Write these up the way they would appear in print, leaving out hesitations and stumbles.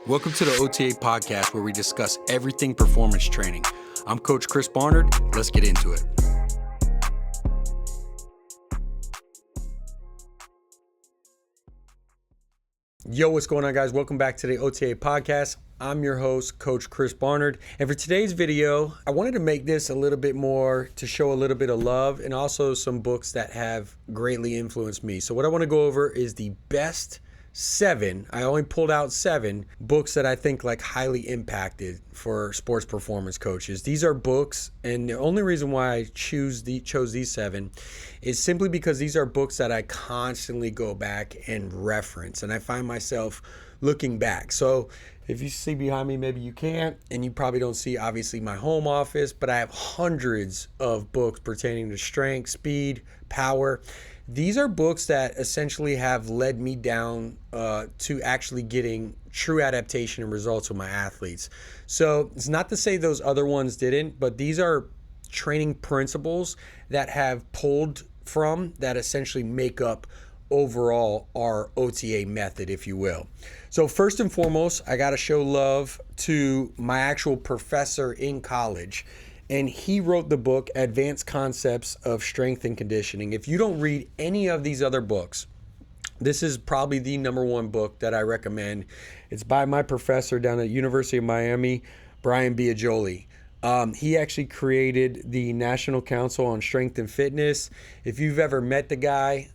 Welcome to the OTA podcast where we discuss everything performance training. I'm Coach Chris Barnard. Let's get into it. Yo, what's going on, guys? Welcome back to the OTA podcast. I'm your host, Coach Chris Barnard. And for today's video, I wanted to make this a little bit more to show a little bit of love and also some books that have greatly influenced me. So what I want to go over is the best 7, I only pulled out 7 books that I think highly impacted for sports performance coaches. These are books, and the only reason why I chose these 7 is simply because these are books that I constantly go back and reference, and I find myself looking back. So if you see behind me, maybe you can't, and you probably don't see obviously my home office, but I have hundreds of books pertaining to strength, speed, power. These are books that essentially have led me down to actually getting true adaptation and results with my athletes. So it's not to say those other ones didn't, but these are training principles that have pulled from that essentially make up overall our OTA method, if you will. So first and foremost, I got to show love to my actual professor in college. And he wrote the book, Advanced Concepts of Strength and Conditioning. If you don't read any of these other books, this is probably the number one book that I recommend. It's by my professor down at University of Miami, Brian Biagioli. He actually created the National Council on Strength and Fitness. If you've ever met the guy,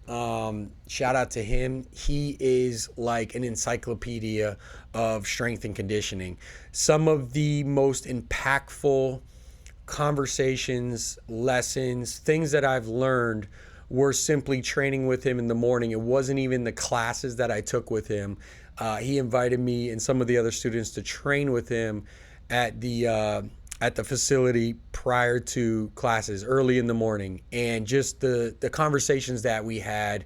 shout out to him. He is like an encyclopedia of strength and conditioning. Some of the most impactful conversations, lessons, things that I've learned were simply training with him in the morning. It wasn't even the classes that I took with him. He invited me and some of the other students to train with him at the facility prior to classes early in the morning. And just the conversations that we had,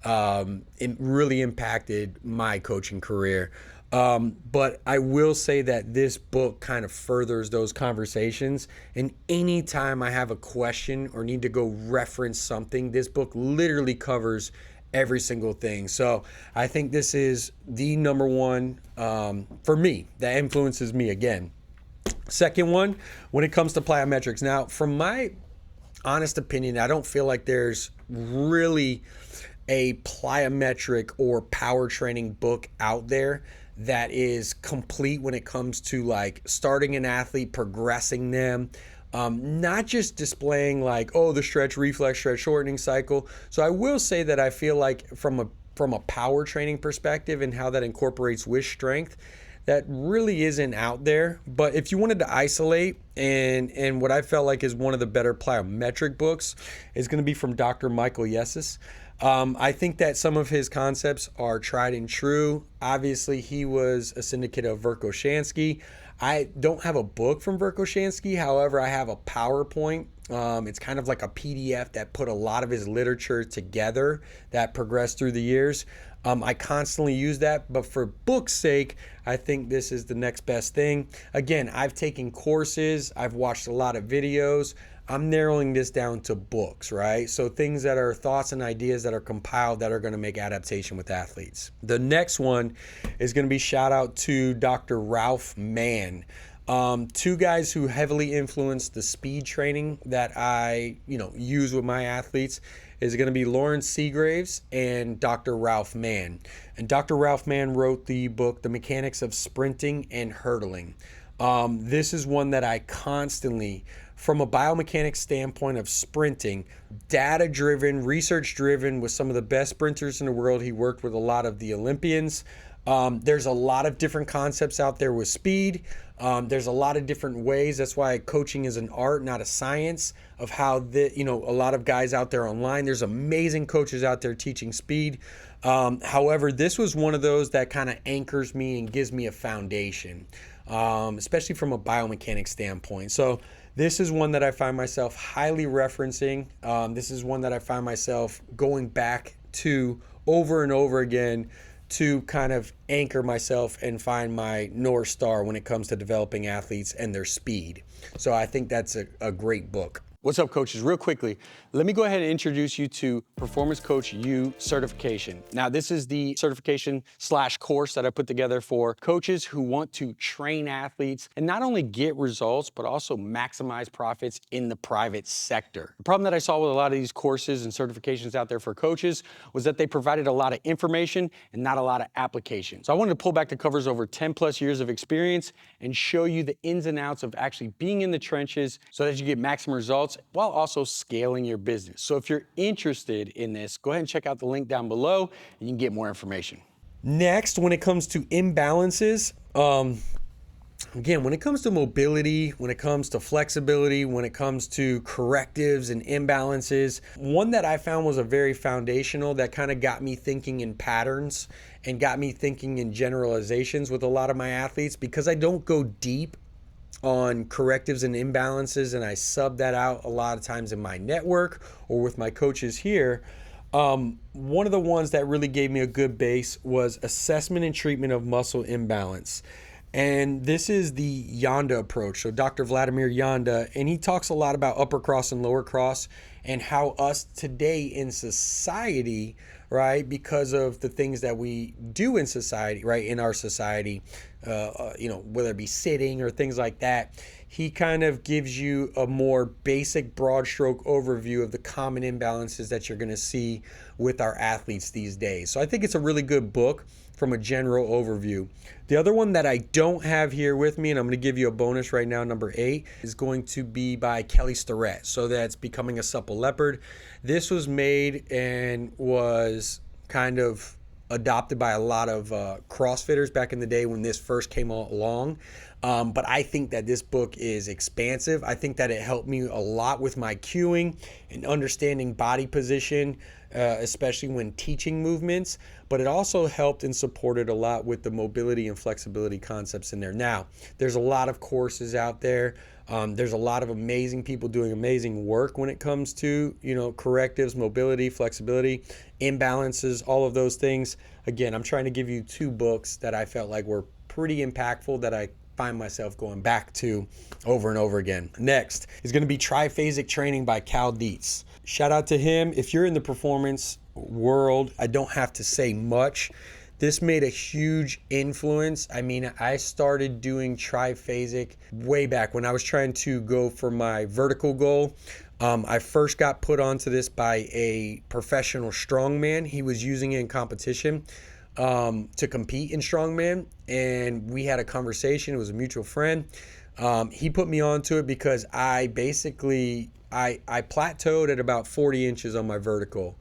it really impacted my coaching career. But I will say that this book kind of furthers those conversations. And anytime I have a question or need to go reference something, this book literally covers every single thing. So I think this is the number one for me that influences me again. Second one, when it comes to plyometrics. Now, from my honest opinion, I don't feel like there's really a plyometric or power training book out there that is complete when it comes to starting an athlete, progressing them, not just displaying the stretch reflex, stretch shortening cycle. So I will say that I feel like from a power training perspective and how that incorporates with strength, that really isn't out there. But if you wanted to isolate, and what I felt like is one of the better plyometric books is going to be from Dr. Michael Yesis. I think that some of his concepts are tried and true. Obviously, he was a syndicate of Verkhoshansky. I don't have a book from Verkhoshansky. However, I have a PowerPoint. It's kind of like a PDF that put a lot of his literature together that progressed through the years. I constantly use that, but for book's sake, I think this is the next best thing. Again, I've taken courses. I've watched a lot of videos. I'm narrowing this down to books, right? So things that are thoughts and ideas that are compiled that are going to make adaptation with athletes. The next one is going to be shout out to Dr. Ralph Mann. 2 guys who heavily influenced the speed training that I, use with my athletes is going to be Lawrence Seagraves and Dr. Ralph Mann. And Dr. Ralph Mann wrote the book, The Mechanics of Sprinting and Hurdling. This is one that I constantly, from a biomechanics standpoint of sprinting, data-driven, research-driven, with some of the best sprinters in the world. He worked with a lot of the Olympians. There's a lot of different concepts out there with speed. There's a lot of different ways. That's why coaching is an art, not a science, of how a lot of guys out there online. There's amazing coaches out there teaching speed. However, this was one of those that kind of anchors me and gives me a foundation, especially from a biomechanics standpoint. So this is one that I find myself highly referencing. This is one that I find myself going back to over and over again to kind of anchor myself and find my North Star when it comes to developing athletes and their speed. So I think that's a great book. What's up, coaches? Real quickly, let me go ahead and introduce you to Performance Coach U certification. Now, this is the certification / course that I put together for coaches who want to train athletes and not only get results, but also maximize profits in the private sector. The problem that I saw with a lot of these courses and certifications out there for coaches was that they provided a lot of information and not a lot of application. So I wanted to pull back the covers over 10 plus years of experience and show you the ins and outs of actually being in the trenches so that you get maximum results while also scaling your business. So if you're interested in this, go ahead and check out the link down below and you can get more information. Next, when it comes to imbalances, again, when it comes to mobility, when it comes to flexibility, when it comes to correctives and imbalances, one that I found was a very foundational that kind of got me thinking in patterns and got me thinking in generalizations with a lot of my athletes, because I don't go deep on correctives and imbalances and I sub that out a lot of times in my network or with my coaches here. One of the ones that really gave me a good base was assessment and treatment of muscle imbalance. And this is the Yanda approach. So Dr. Vladimir Yanda, and he talks a lot about upper cross and lower cross and how us today in society, right, because of the things that we do in society, right, in our society, whether it be sitting or things like that, he kind of gives you a more basic broad stroke overview of the common imbalances that you're going to see with our athletes these days. So I think it's a really good book from a general overview. The other one that I don't have here with me, and I'm going to give you a bonus right now, number 8, is going to be by Kelly Starrett. So that's Becoming a Supple Leopard. This was made and was kind of adopted by a lot of CrossFitters back in the day when this first came along. But I think that this book is expansive. I think that it helped me a lot with my cueing and understanding body position, especially when teaching movements. But it also helped and supported a lot with the mobility and flexibility concepts in there. Now, there's a lot of courses out there. There's a lot of amazing people doing amazing work when it comes to, correctives, mobility, flexibility, imbalances, all of those things. Again, I'm trying to give you 2 books that I felt like were pretty impactful that I find myself going back to over and over again. Next is going to be Triphasic Training by Cal Dietz. Shout out to him. If you're in the performance world, I don't have to say much. This made a huge influence. I mean, I started doing triphasic way back when I was trying to go for my vertical goal. I first got put onto this by a professional strongman. He was using it in competition to compete in strongman, and we had a conversation. It was a mutual friend. He put me onto it because I basically plateaued at about 40 inches on my vertical.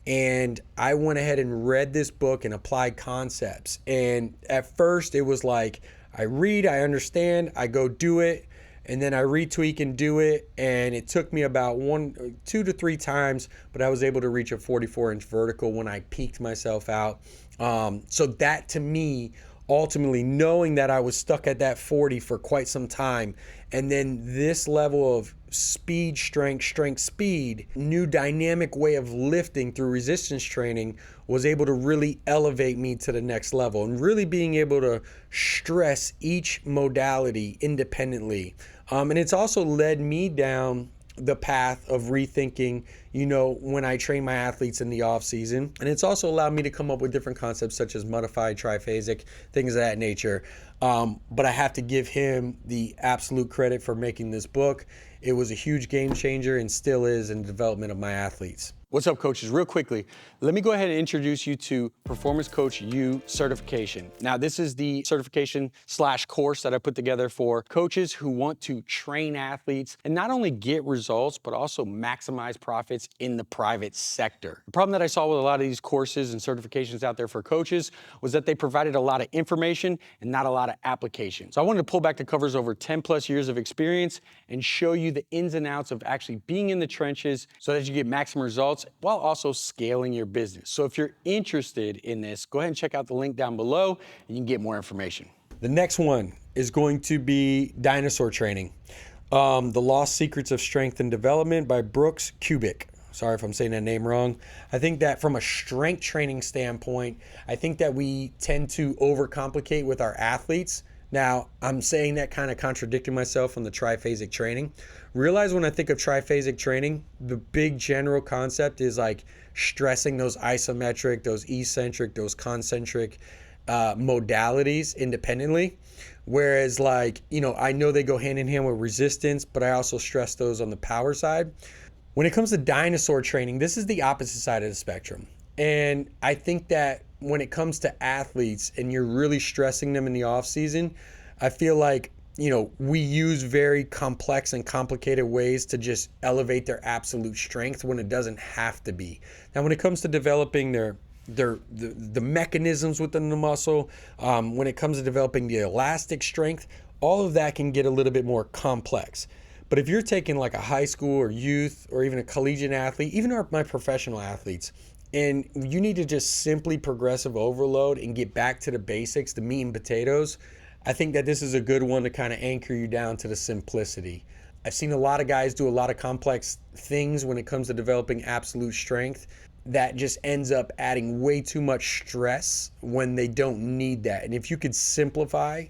And I went ahead and read this book and applied concepts. And at first it was like, I read, I understand, I go do it, and then I retweak and do it. And it took me about 2 to 3 times, but I was able to reach a 44-inch vertical when I peaked myself out. So that to me, ultimately knowing that I was stuck at that 40 for quite some time, and then this level of speed, strength, speed, new dynamic way of lifting through resistance training was able to really elevate me to the next level, and really being able to stress each modality independently. And it's also led me down the path of rethinking, when I train my athletes in the off season. And it's also allowed me to come up with different concepts such as modified, triphasic, things of that nature. But I have to give him the absolute credit for making this book. It was a huge game changer and still is in the development of my athletes. What's up, coaches? Real quickly, let me go ahead and introduce you to Performance Coach U certification. Now, this is the certification / course that I put together for coaches who want to train athletes and not only get results, but also maximize profits in the private sector. The problem that I saw with a lot of these courses and certifications out there for coaches was that they provided a lot of information and not a lot of application. So I wanted to pull back the covers over 10 plus years of experience and show you the ins and outs of actually being in the trenches so that you get maximum results while also scaling your business. So if you're interested in this, go ahead and check out the link down below and you can get more information. The next one is going to be Dinosaur Training. The Lost Secrets of Strength and Development by Brooks Kubik. Sorry if I'm saying that name wrong. I think that from a strength training standpoint, I think that we tend to overcomplicate with our athletes. Now, I'm saying that kind of contradicting myself on the triphasic training. Realize when I think of triphasic training, the big general concept is like stressing those isometric, those eccentric, those concentric modalities independently. Whereas, like, I know they go hand in hand with resistance, but I also stress those on the power side. When it comes to dinosaur training, this is the opposite side of the spectrum. And I think that when it comes to athletes and you're really stressing them in the off season, I feel like, we use very complex and complicated ways to just elevate their absolute strength when it doesn't have to be. Now, when it comes to developing the mechanisms within the muscle, when it comes to developing the elastic strength, all of that can get a little bit more complex. But if you're taking like a high school or youth or even a collegiate athlete, even my professional athletes, and you need to just simply progressive overload and get back to the basics, the meat and potatoes, I think that this is a good one to kind of anchor you down to the simplicity. I've seen a lot of guys do a lot of complex things when it comes to developing absolute strength that just ends up adding way too much stress when they don't need that. And if you could simplify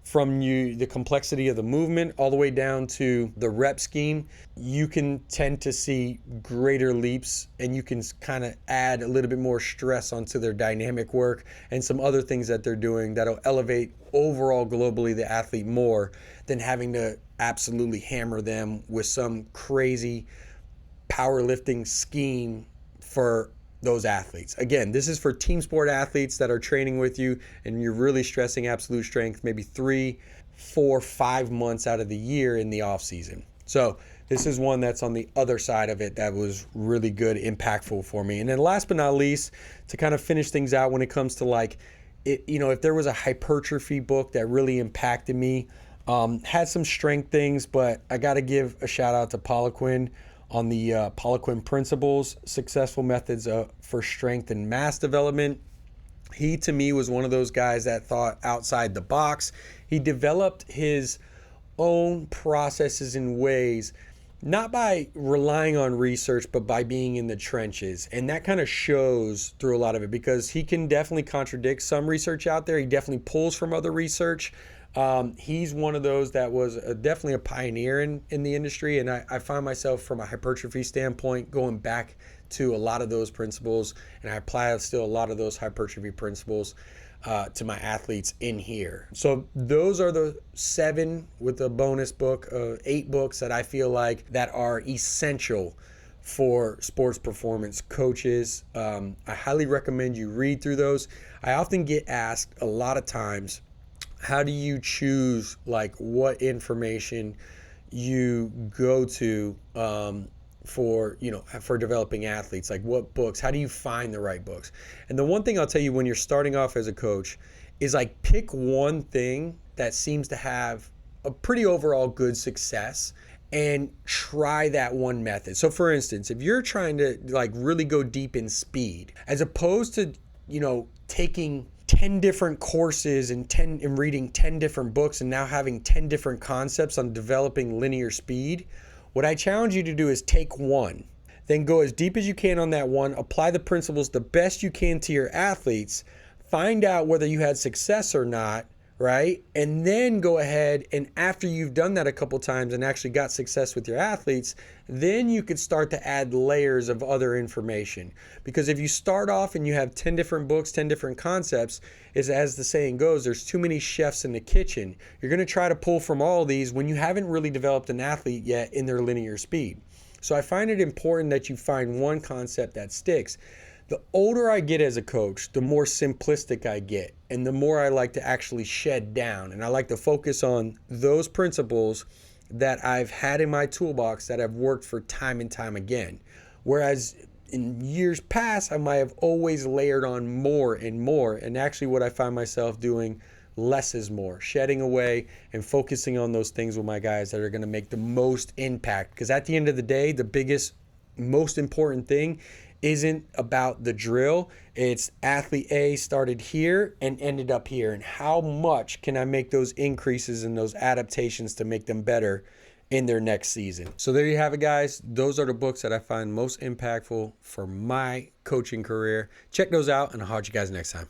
from the complexity of the movement all the way down to the rep scheme, you can tend to see greater leaps, and you can kind of add a little bit more stress onto their dynamic work and some other things that they're doing that'll elevate overall globally the athlete more than having to absolutely hammer them with some crazy powerlifting scheme for those athletes. Again, this is for team sport athletes that are training with you and you're really stressing absolute strength maybe 3, 4, 5 months out of the year in the off season. So this is one that's on the other side of it that was really good, impactful for me. And then last but not least, to kind of finish things out when it comes to like, if there was a hypertrophy book that really impacted me, had some strength things, but I got to give a shout out to Poliquin on the Poliquin Principles, Successful Methods for Strength and Mass Development. He, to me, was one of those guys that thought outside the box. He developed his own processes and ways, not by relying on research, but by being in the trenches. And that kind of shows through a lot of it because he can definitely contradict some research out there. He definitely pulls from other research. He's one of those that was definitely a pioneer in the industry. And I find myself from a hypertrophy standpoint going back to a lot of those principles. And I apply still a lot of those hypertrophy principles to my athletes in here. So those are the 7 with a bonus book, 8 books that I feel like that are essential for sports performance coaches. I highly recommend you read through those. I often get asked a lot of times, how do you choose like what information you go to for developing athletes? Like what books? How do you find the right books? And the one thing I'll tell you when you're starting off as a coach is like pick one thing that seems to have a pretty overall good success and try that one method. So for instance, if you're trying to like really go deep in speed, as opposed to taking 10 different courses and reading 10 different books and now having 10 different concepts on developing linear speed, what I challenge you to do is take one, then go as deep as you can on that one, apply the principles the best you can to your athletes, find out whether you had success or not, right? And then go ahead and after you've done that a couple times and actually got success with your athletes, then you could start to add layers of other information. Because if you start off and you have 10 different books, 10 different concepts, is as the saying goes, there's too many chefs in the kitchen. You're going to try to pull from all these when you haven't really developed an athlete yet in their linear speed. So I find it important that you find one concept that sticks. The older I get as a coach, the more simplistic I get and the more I like to actually shed down. And I like to focus on those principles that I've had in my toolbox that have worked for time and time again. Whereas in years past, I might have always layered on more and more. And actually what I find myself doing, less is more, shedding away and focusing on those things with my guys that are going to make the most impact. Because at the end of the day, the biggest, most important thing isn't about the drill. It's athlete A started here and ended up here. And how much can I make those increases and those adaptations to make them better in their next season? So there you have it, guys. Those are the books that I find most impactful for my coaching career. Check those out and I'll catch you guys next time.